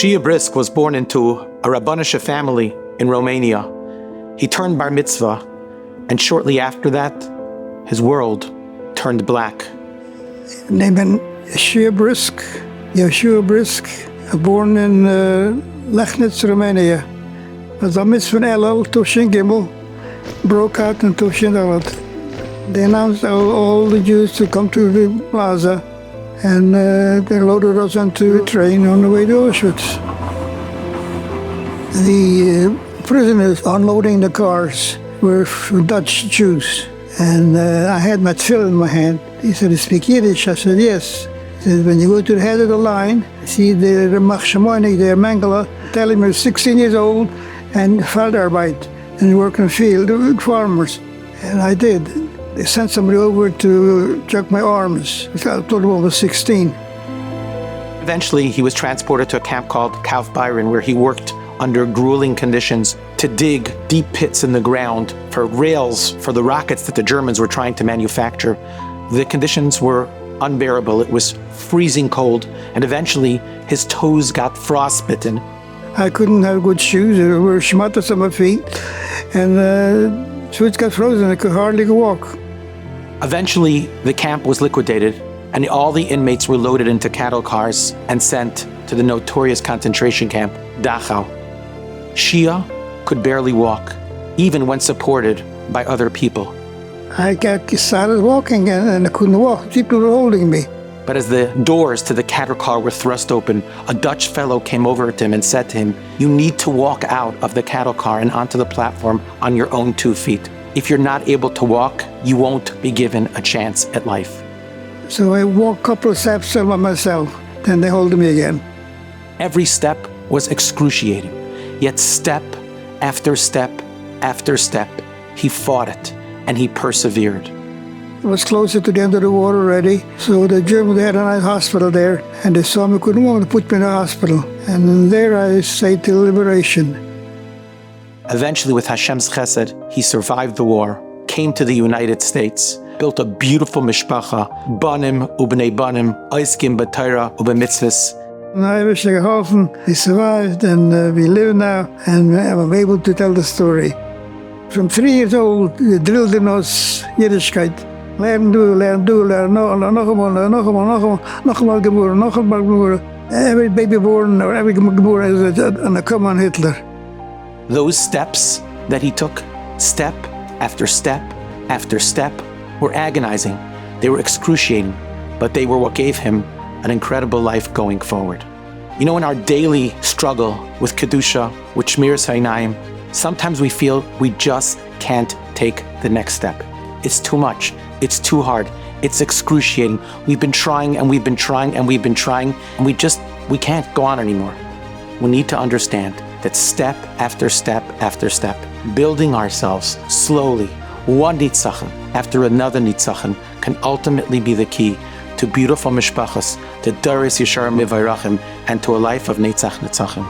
Shea Brisk was born into a Rabbinish family in Romania. He turned bar mitzvah, and shortly after that, his world turned black. Ik ben Shea Brisk, Yeshua Brisk, born in Lechnitz, Romania. As a mitzvah Elul, Toshin Gimel, broke out in Toshin Elul. They announced all the Jews to come to the plaza, and they loaded us onto a train on the way to Auschwitz. The prisoners unloading the cars were Dutch Jews, and I had my tefillin in my hand. He said, "You speak Yiddish?" I said, "Yes." He said, "When you go to the head of the line, see the Ramach Shemoinik there, Mengele, tell him you're 16 years old and Feldarbeit, and you work in the field with farmers." And I did. They sent somebody over to check my arms. I told him I was 16. Eventually, he was transported to a camp called Kauf Byron, where he worked under grueling conditions to dig deep pits in the ground for rails for the rockets that the Germans were trying to manufacture. The conditions were unbearable. It was freezing cold, and eventually his toes got frostbitten. I couldn't have good shoes. There were schmatters on my feet, and shoes got frozen. I could hardly walk. Eventually, the camp was liquidated, and all the inmates were loaded into cattle cars and sent to the notorious concentration camp, Dachau. Shea could barely walk, even when supported by other people. I started walking, and I couldn't walk. People were holding me. But as the doors to the cattle car were thrust open, a Dutch fellow came over to him and said to him, "You need to walk out of the cattle car and onto the platform on your own 2 feet. If you're not able to walk, you won't be given a chance at life." So I walked a couple of steps by myself, then they hold me again. Every step was excruciating, yet step after step after step, he fought it and he persevered. It was closer to the end of the war already, so the Germans, they had a nice hospital there, and they saw me couldn't walk, to put me in the hospital. And there I stayed till liberation. Eventually, with Hashem's chesed, he survived the war, came to the United States, built a beautiful mishpacha, banim ubnei banim, oiskim b'Torah ub'mitzvos. And I wish I geholfen. He survived, and we live now, and I'm able to tell the story. From 3 years old, they drilled in us Yiddishkeit. Leren nog geboren. Every baby born, or every geboren is a come on Hitler. Those steps that he took, step after step after step, were agonizing. They were excruciating, but they were what gave him an incredible life going forward. You know, in our daily struggle with Kedusha, with Shmiras Hainayim, sometimes we feel we just can't take the next step. It's too much. It's too hard. It's excruciating. We've been trying and we've been trying and we've been trying, and we can't go on anymore. We need to understand that step after step after step, building ourselves slowly, one nitzachon after another nitzachon, can ultimately be the key to beautiful mishpachas, to Doros Yesharim Mivayrachim, and to a life of Netzach Netzachim.